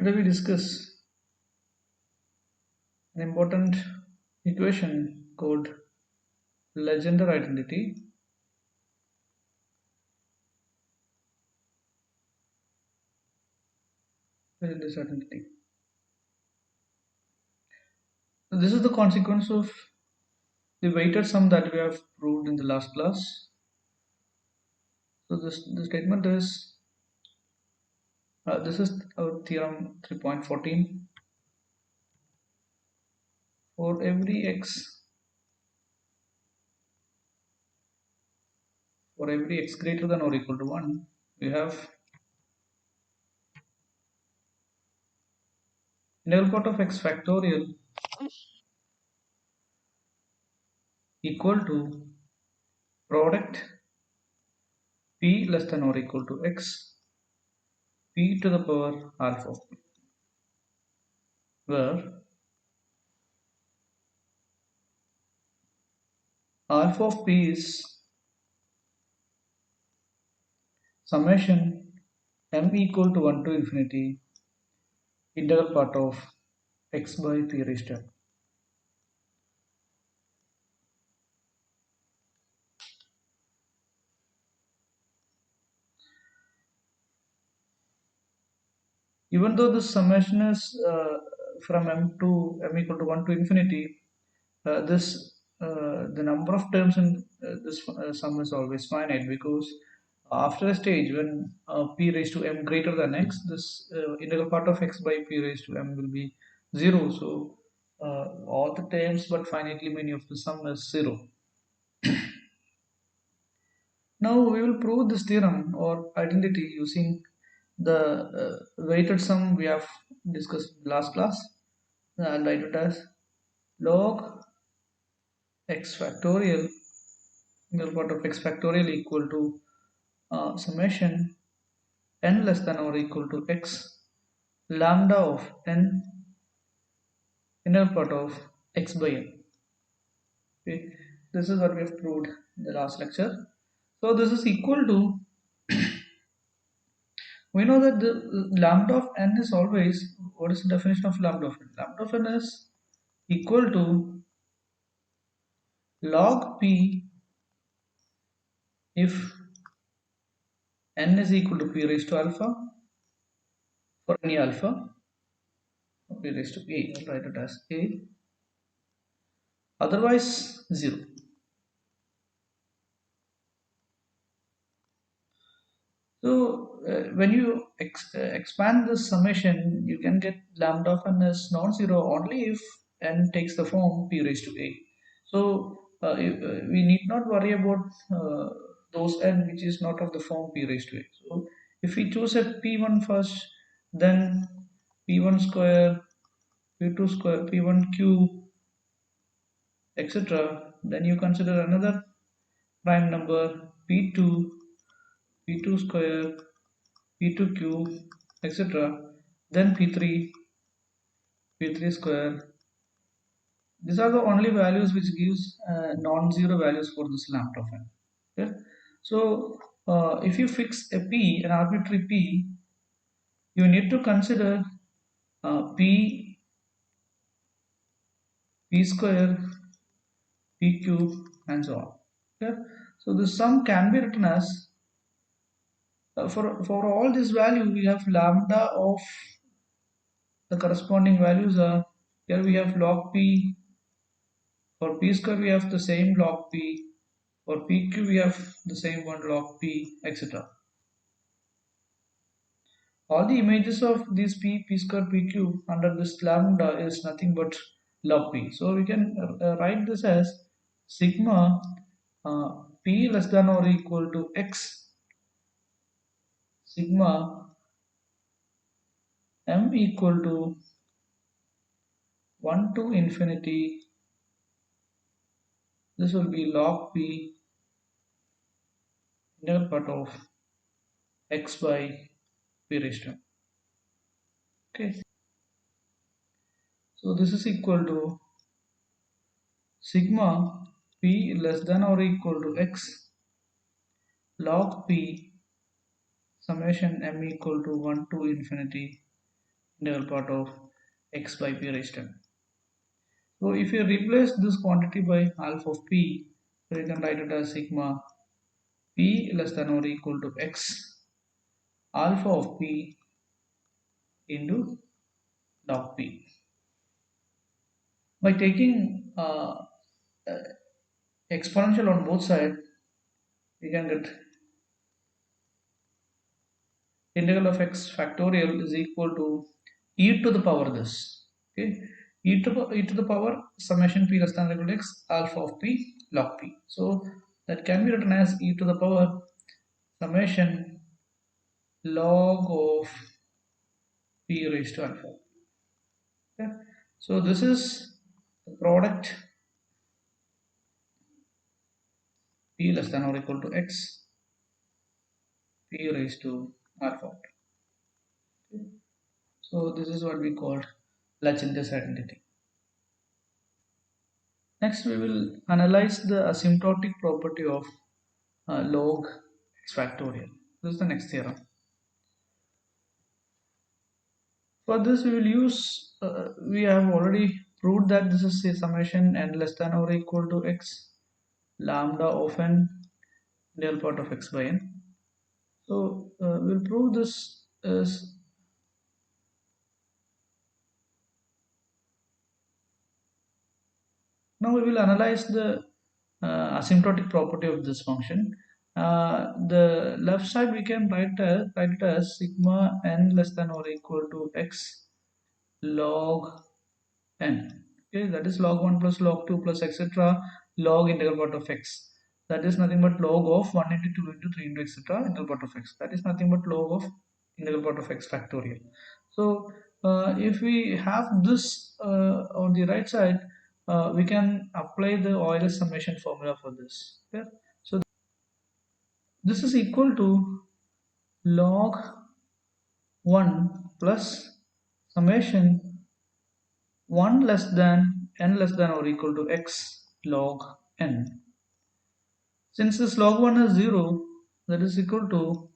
Today we discuss an important equation called Legendre identity. Legendre's identity. So this is the consequence of the weighted sum that we have proved in the last class. So the statement is this is our theorem 3.14. For every x greater than or equal to 1, we have integral part of x factorial equal to product p less than or equal to x p to the power alpha, where alpha of p is summation m equal to 1 to infinity integral part of x by p raised to m. Even though this summation is from m to m equal to 1 to infinity, the number of terms in this sum is always finite, because after a stage when p raised to m greater than x, this integral part of x by p raised to m will be 0. So all the terms but finitely many of the sum is 0. Now we will prove this theorem or identity using the weighted sum we have discussed last class. I'll write it as log x factorial, integral part of x factorial equal to summation n less than or equal to x lambda of n integral part of x by n. Okay, this is what we have proved in the last lecture. So this is equal to, we know that the lambda of n is always, what is the definition of lambda of n? Lambda of n is equal to log p if n is equal to p raised to alpha for any alpha, p raised to a, I'll write it as a, otherwise 0. So when you expand this summation, you can get lambda of n is non-zero only if n takes the form p raised to a. So we need not worry about those n which is not of the form p raised to a. So if we choose a p1 first, then p1 square, p2 square, p1 cube, etc., then you consider another prime number p2, p2 square, p2 cube, etc., then p3, p3 square. These are the only values which gives non-zero values for this lambda of n. Okay? So if you fix a p, an arbitrary p, you need to consider p, p square, p cube, and so on. Okay? So the sum can be written as for all this value we have lambda of the corresponding values are, here we have log p, for p square we have the same log p, for pq we have the same one log p, etc. All the images of these p square, pq under this lambda is nothing but log p. So we can write this as sigma p less than or equal to x sigma m equal to 1 to infinity. This will be log p integral part of x by p raised to m. Okay. So this is equal to sigma p less than or equal to x log p summation m equal to 1 to infinity integral part of x by p raised to n. So if you replace this quantity by alpha of p, so you can write it as sigma p less than or equal to x alpha of p into log p. By taking uh, exponential on both sides, we can get integral of x factorial is equal to e to the power this. Okay, e to the power summation p less than or equal to x alpha of p log p. So that can be written as e to the power summation log of p raised to alpha. Okay, so this is the product p less than or equal to x p raised to alpha. Okay. So this is what we call Lachente's identity. Next, we will analyze the asymptotic property of log x factorial. This is the next theorem. For this, we will use, we have already proved that this is a summation n less than or equal to x lambda of n del part of x by n. So we'll prove this as now we will analyze the asymptotic property of this function. The left side we can write it as sigma n less than or equal to x log n. Okay, that is log 1 plus log 2 plus etc. log integral part of x. That is nothing but log of 1 into 2 into 3 into etc. integral part of x. That is nothing but log of integral part of x factorial. So if we have this on the right side, we can apply the Euler summation formula for this. Okay? So this is equal to log 1 plus summation 1 less than n less than or equal to x log n. Since this log 1 is 0, that is equal to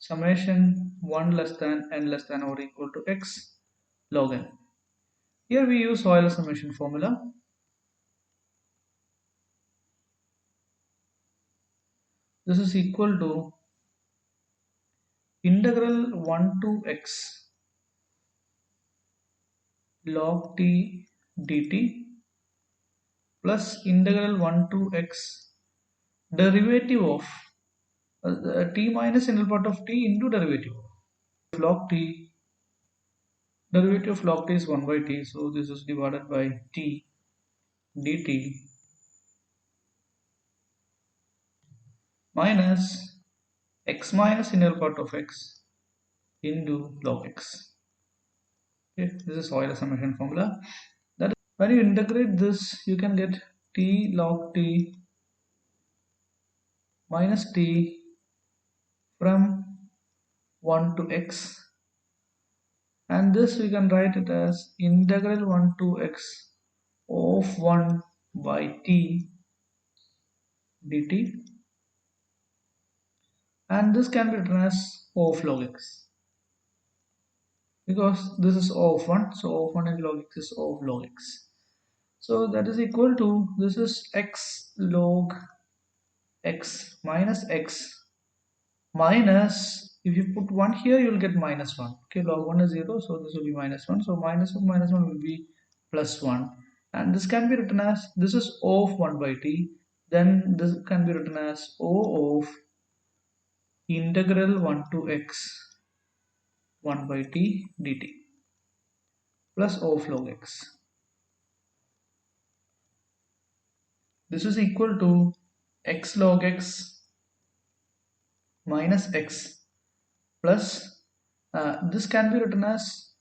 summation 1 less than n less than or equal to x log n. Here we use Euler summation formula. This is equal to integral 1 to x log t dt plus integral 1 to x derivative of t minus integral part of t into derivative of log t. Derivative of log t is 1 by t, so this is divided by t dt minus x minus integral part of x into log x. Okay, this is Euler summation formula. That is, when you integrate this, you can get t log t minus t from 1 to x, and this we can write it as integral 1 to x of 1 by t dt, and this can be written as O of log x because this is O of 1, so O of 1 and log x is O of log x. So that is equal to, this is x log x minus x minus, if you put 1 here you will get minus 1. Okay, log 1 is 0, so this will be minus 1, so minus of minus 1 will be plus 1, and this can be written as, this is O of 1 by t, then this can be written as O of integral 1 to x 1 by t dt plus O of log x. This is equal to x log x minus x plus this can be written as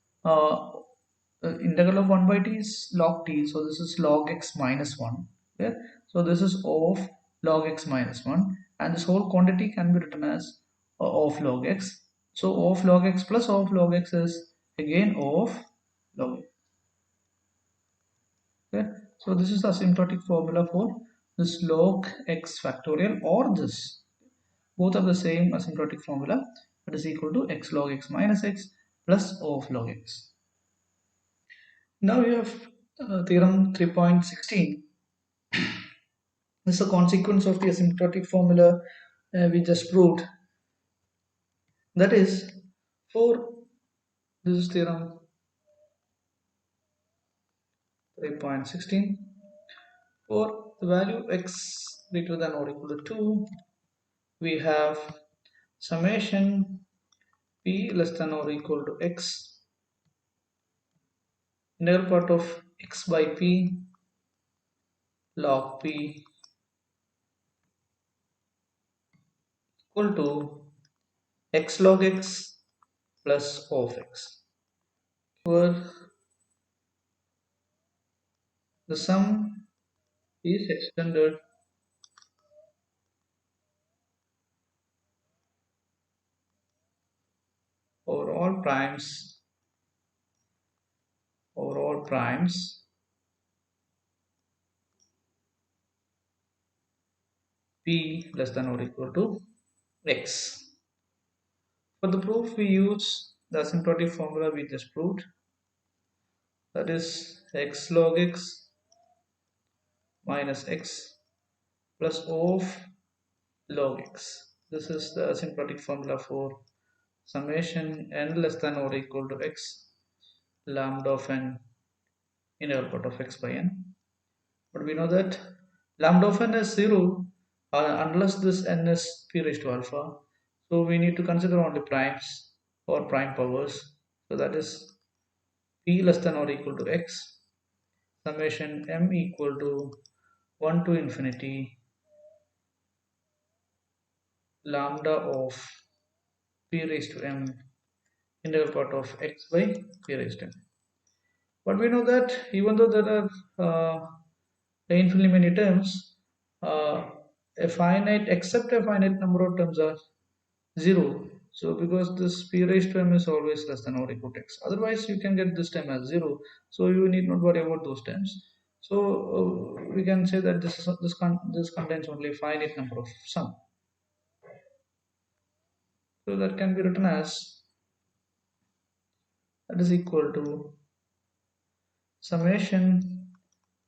integral of 1 by t is log t, so this is log x minus 1. Okay? So this is O of log x minus 1, and this whole quantity can be written as O of log x. So O of log x plus O of log x is again O of log x. Okay? So this is the asymptotic formula for this log x factorial, or this. Both are the same asymptotic formula, that is equal to x log x minus x plus O of log x. Now you have theorem 3.16. This is a consequence of the asymptotic formula we just proved. That is, for this is theorem 3.16, for the value x greater than or equal to 2, we have summation p less than or equal to x, integral part of x by p log p equal to x log x plus O of x, where the sum is extended over all primes p less than or equal to x. For the proof, we use the asymptotic formula we just proved, that is x log x minus x plus O of log x. This is the asymptotic formula for summation n less than or equal to x lambda of n integral part of x by n. But we know that lambda of n is 0 unless this n is p raised to alpha. So we need to consider only primes or prime powers. So that is p less than or equal to x summation m equal to 1 to infinity lambda of p raised to m integral part of x by p raised to m. But we know that even though there are infinitely many terms, a finite except a finite number of terms are 0. So because this p raised to m is always less than or equal to x, otherwise you can get this term as 0, so you need not worry about those terms. So we can say that this contains only a finite number of sum, so that can be written as, that is equal to summation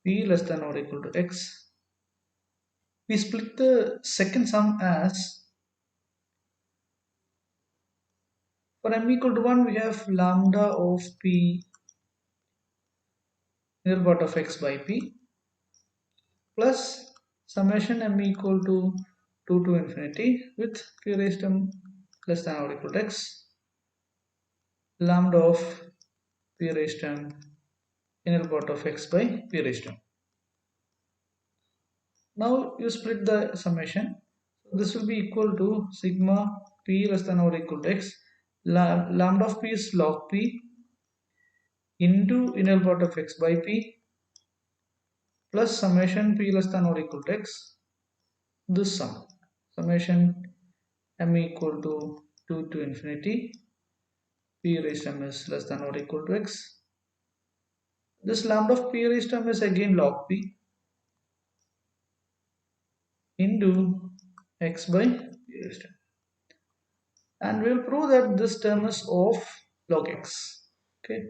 p less than or equal to x. We split the second sum as, for m equal to 1 we have lambda of p integral part of x by p plus summation m equal to 2 to infinity with p raised to m less than or equal to x lambda of p raised to m integral part of x by p raised to m. Now you split the summation. This will be equal to sigma p less than or equal to x lambda of p is log p into integral part of x by p plus summation p less than or equal to x, this sum summation m equal to 2 to infinity p raised to m is less than or equal to x. This lambda of p raised to m is again log p into x by p raised to m. And we'll prove that this term is of log x. Okay.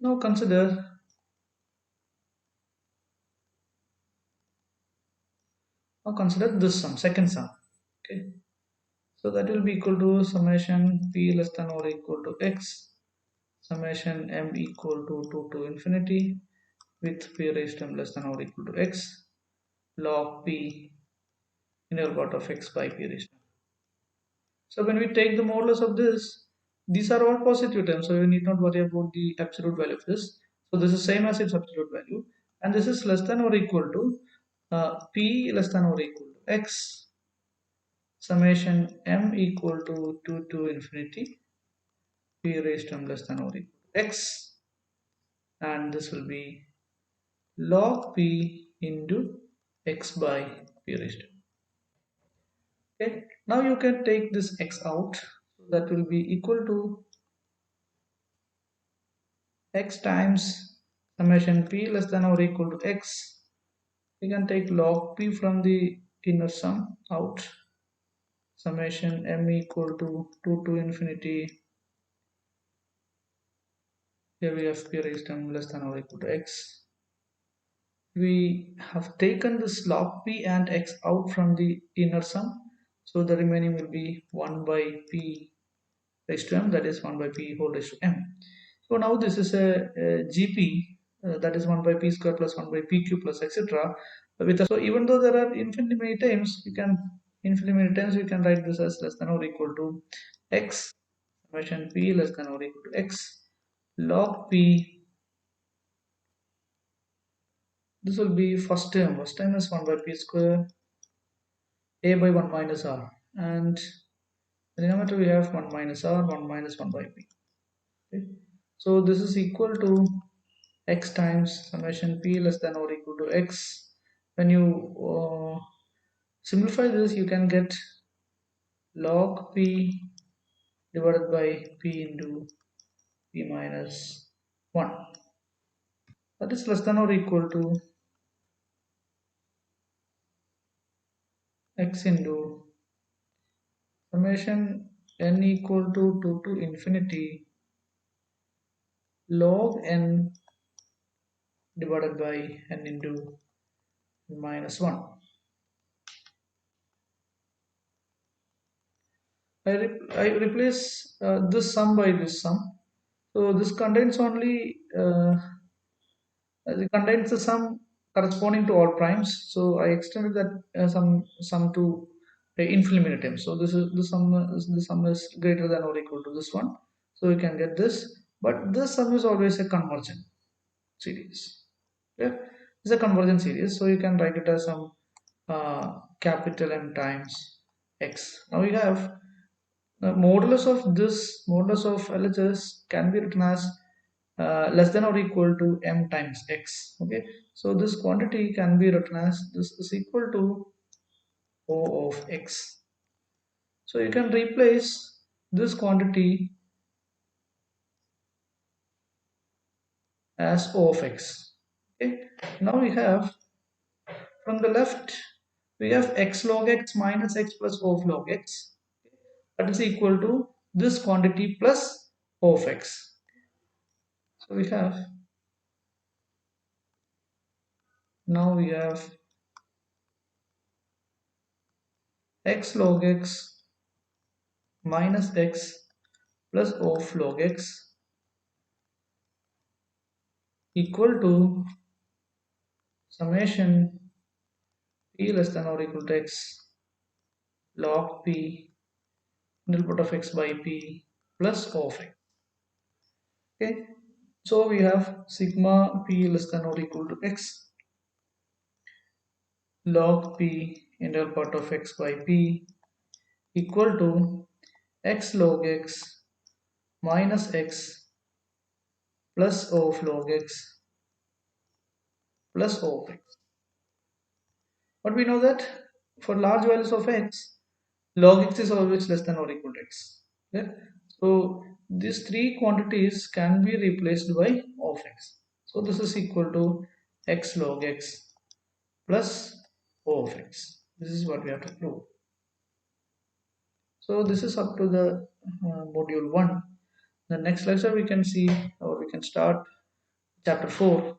Now consider this sum, second sum. Okay. So that will be equal to summation p less than or equal to x summation m equal to 2 to infinity with p raised to m less than or equal to x log p integral part of x by p raised to m. So when we take the modulus of this, these are all positive terms, so you need not worry about the absolute value of this. So this is same as its absolute value, and this is less than or equal to p less than or equal to x summation m equal to 2 to infinity p raised to m less than or equal to x, and this will be log p into x by p raised to m. Okay, now you can take this x out, so that will be equal to x times summation p less than or equal to x We can take log p from the inner sum out, summation m equal to 2 to infinity. Here we have p raised to m less than or equal to x. We have taken this log p and x out from the inner sum, so the remaining will be 1 by p raised to m, that is 1 by p whole raised to m. So now this is a gp, that is 1 by p square plus 1 by p cube plus etc. With so even though there are infinitely many times, you can write this as less than or equal to x, summation p less than or equal to x log p. This will be first term is 1 by p square a by 1 minus r, and the denominator we have 1 minus r, 1 minus 1 by p. Okay. So this is equal to x times summation p less than or equal to x. When you simplify this, you can get log p divided by p into p minus 1. That is less than or equal to x into summation n equal to 2 to infinity log n divided by n into minus 1. I replace this sum by this sum. So this contains only it contains the sum corresponding to all primes. So I extended that sum to infinitely many times. So the sum is greater than or equal to this one. So we can get this. But this sum is always a convergent series. Yeah, it's a convergent series. So you can write it as some capital M times x. Now we have the modulus of LHS can be written as less than or equal to m times x. Okay, so this quantity can be written as this is equal to O of x. So you can replace this quantity as O of x. Okay, now we have from the left we have x log x minus x plus O of log x, that is equal to this quantity plus O of x. So we have now we have x log x minus x plus of log x equal to summation p less than or equal to x log p middle part of x by p plus of x. Okay, so we have sigma p less than or equal to x log p integral part of x by p equal to x log x minus x plus of log x plus of x. But we know that for large values of x, log x is always less than or equal to x. Okay? So these three quantities can be replaced by of x. So this is equal to x log x plus O of x. This is what we have to prove. So this is up to the module 1. The next lecture we can see, or we can start chapter 4.